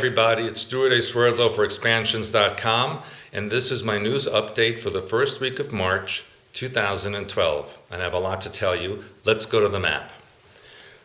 everybody, it's Stewart A. Swerdlow for Expansions.com, and this is my news update for the first week of March 2012. And I have a lot to tell you. Let's go to the map.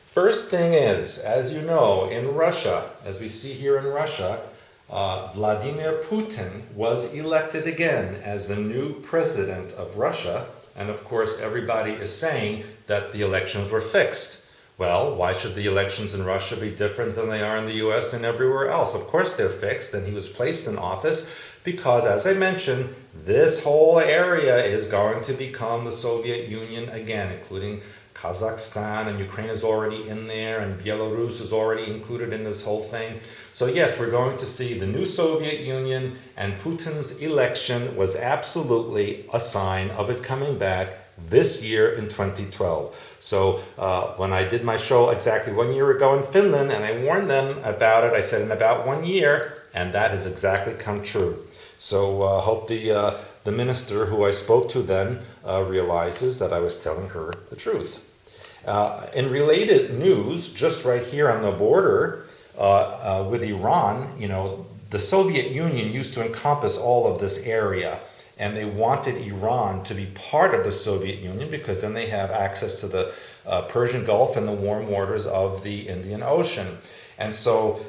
First thing is, as you know, in Russia, as we see here in Russia, Vladimir Putin was elected again as the new president of Russia. And of course, everybody is saying that the elections were fixed. Well, why should the elections in Russia be different than they are in the US and everywhere else? Of course they're fixed, and he was placed in office because, as I mentioned, this whole area is going to become the Soviet Union again, including Kazakhstan, and Ukraine is already in there, and Belarus is already included in this whole thing. So yes, we're going to see the new Soviet Union, and Putin's election was absolutely a sign of it coming back this year in 2012. So when I did my show exactly 1 year ago in Finland, and I warned them about it, I said in about 1 year, and that has exactly come true. So hope the minister who I spoke to then realizes that I was telling her the truth. In related news, just right here on the border with Iran, you know, the Soviet Union used to encompass all of this area. And they wanted Iran to be part of the Soviet Union because then they have access to the Persian Gulf and the warm waters of the Indian Ocean. And so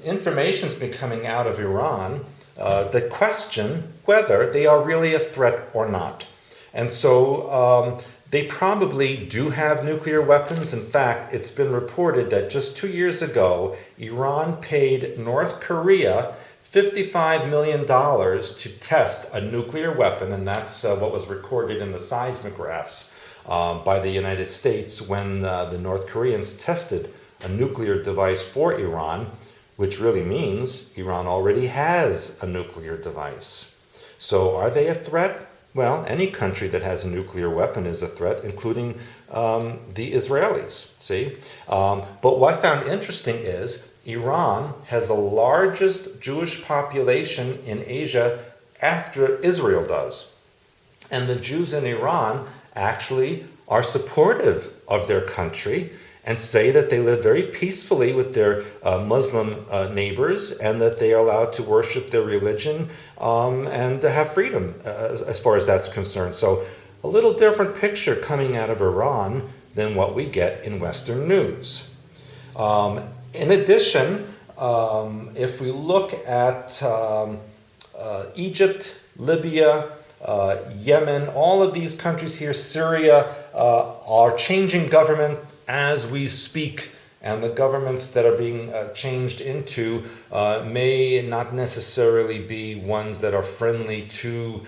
information's been coming out of Iran that question whether they are really a threat or not. And so they probably do have nuclear weapons. In fact, it's been reported that just 2 years ago, Iran paid North Korea $55 million to test a nuclear weapon, and that's what was recorded in the seismographs by the United States when the North Koreans tested a nuclear device for Iran, which really means Iran already has a nuclear device. So are they a threat? Well, any country that has a nuclear weapon is a threat, including the Israelis, see? But what I found interesting is Iran has the largest Jewish population in Asia after Israel does. And the Jews in Iran actually are supportive of their country and say that they live very peacefully with their Muslim neighbors, and that they are allowed to worship their religion and to have freedom as far as that's concerned. So a little different picture coming out of Iran than what we get in Western news. In addition, if we look at Egypt, Libya, Yemen, all of these countries here, Syria, are changing government as we speak. And the governments that are being changed into may not necessarily be ones that are friendly to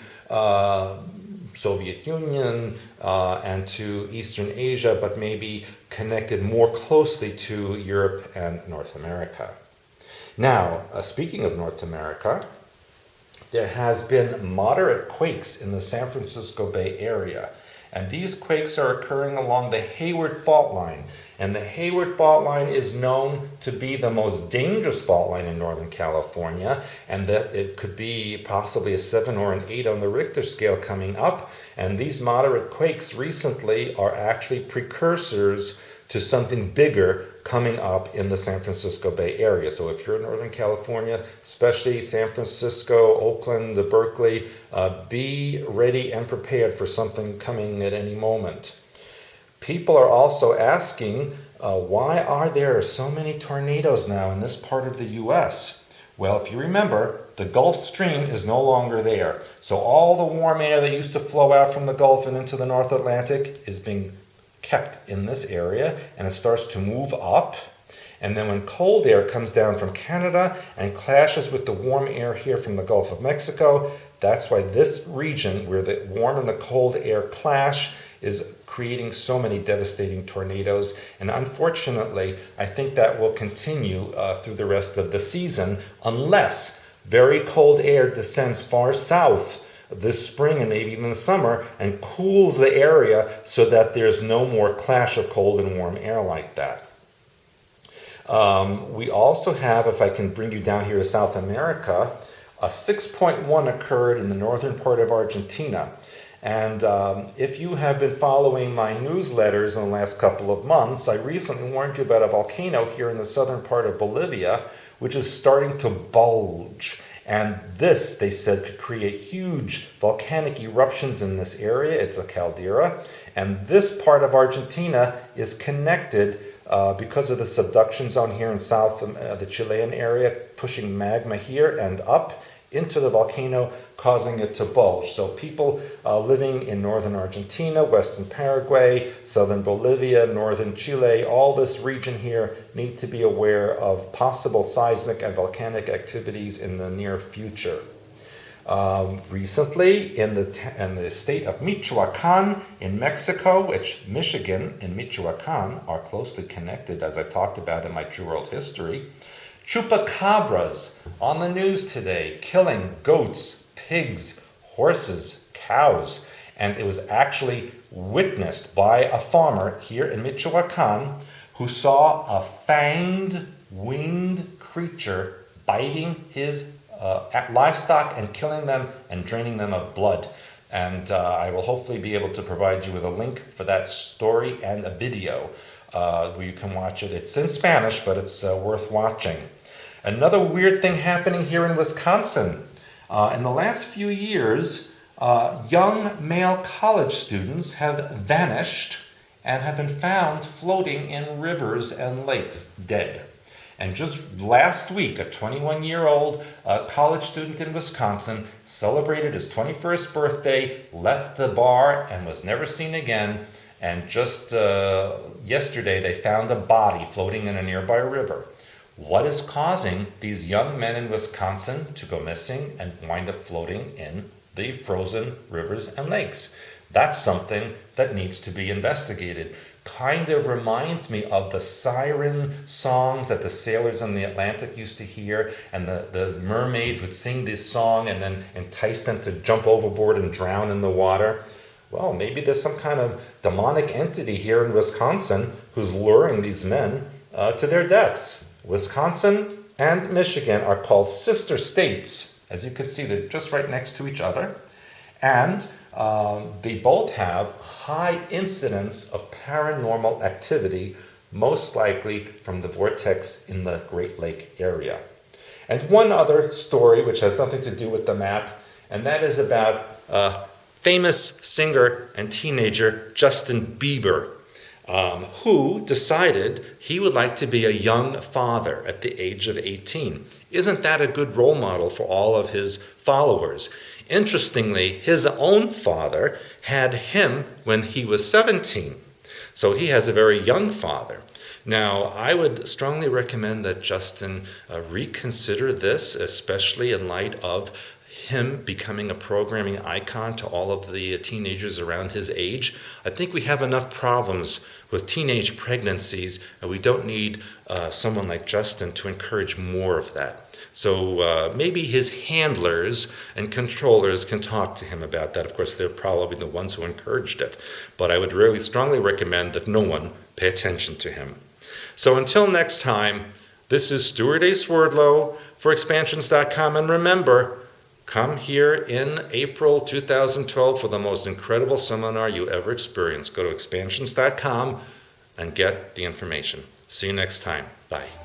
Soviet Union and to Eastern Asia, but maybe connected more closely to Europe and North America. Now, speaking of North America, there has been moderate quakes in the San Francisco Bay Area, and these quakes are occurring along the Hayward Fault Line. And the Hayward Fault Line is known to be the most dangerous fault line in Northern California, and that it could be possibly a 7 or an 8 on the Richter scale coming up. And these moderate quakes recently are actually precursors to something bigger coming up in the San Francisco Bay Area. So if you're in Northern California, especially San Francisco, Oakland, Berkeley, be ready and prepared for something coming at any moment. People are also asking, why are there so many tornadoes now in this part of the U.S.? Well, if you remember, the Gulf Stream is no longer there. So all the warm air that used to flow out from the Gulf and into the North Atlantic is being kept in this area, and it starts to move up. And then when cold air comes down from Canada and clashes with the warm air here from the Gulf of Mexico, that's why this region where the warm and the cold air clash is creating so many devastating tornadoes. And unfortunately, I think that will continue through the rest of the season unless very cold air descends far south this spring and maybe even the summer and cools the area so that there's no more clash of cold and warm air like that. We also have, if I can bring you down here to South America, a 6.1 occurred in the northern part of Argentina. And if you have been following my newsletters in the last couple of months, I recently warned you about a volcano here in the southern part of Bolivia, which is starting to bulge. And this, they said, could create huge volcanic eruptions in this area. It's a caldera. And this part of Argentina is connected because of the subduction zone here in south, the Chilean area, pushing magma here and up into the volcano, causing it to bulge. So people living in northern Argentina, western Paraguay, southern Bolivia, northern Chile, all this region here need to be aware of possible seismic and volcanic activities in the near future. Recently, in the state of Michoacan in Mexico, which Michigan and Michoacan are closely connected, as I've talked about in my True World History, Chupacabras on the news today, killing goats, pigs, horses, cows, and it was actually witnessed by a farmer here in Michoacan who saw a fanged, winged creature biting his livestock and killing them and draining them of blood. And I will hopefully be able to provide you with a link for that story and a video where you can watch it. It's in Spanish, but it's worth watching. Another weird thing happening here in Wisconsin. In the last few years, young male college students have vanished and have been found floating in rivers and lakes dead. And just last week, a 21-year-old college student in Wisconsin celebrated his 21st birthday, left the bar, and was never seen again. And just yesterday, they found a body floating in a nearby river. What is causing these young men in Wisconsin to go missing and wind up floating in the frozen rivers and lakes? That's something that needs to be investigated. Kind of reminds me of the siren songs that the sailors on the Atlantic used to hear, and the mermaids would sing this song and then entice them to jump overboard and drown in the water. Well, maybe there's some kind of demonic entity here in Wisconsin who's luring these men to their deaths. Wisconsin and Michigan are called sister states. As you can see, they're just right next to each other. And they both have high incidence of paranormal activity, most likely from the vortex in the Great Lake area. And one other story which has something to do with the map, and that is about famous singer and teenager Justin Bieber, who decided he would like to be a young father at the age of 18. Isn't that a good role model for all of his followers? Interestingly, his own father had him when he was 17. So he has a very young father. Now, I would strongly recommend that Justin reconsider this, especially in light of him becoming a programming icon to all of the teenagers around his age. I think we have enough problems with teenage pregnancies, and we don't need someone like Justin to encourage more of that. So maybe his handlers and controllers can talk to him about that. Of course, they're probably the ones who encouraged it. But I would really strongly recommend that no one pay attention to him. So until next time, this is Stewart A. Swerdlow for expansions.com. And remember, come here in April 2012 for the most incredible seminar you ever experienced. Go to expansions.com and get the information. See you next time. Bye.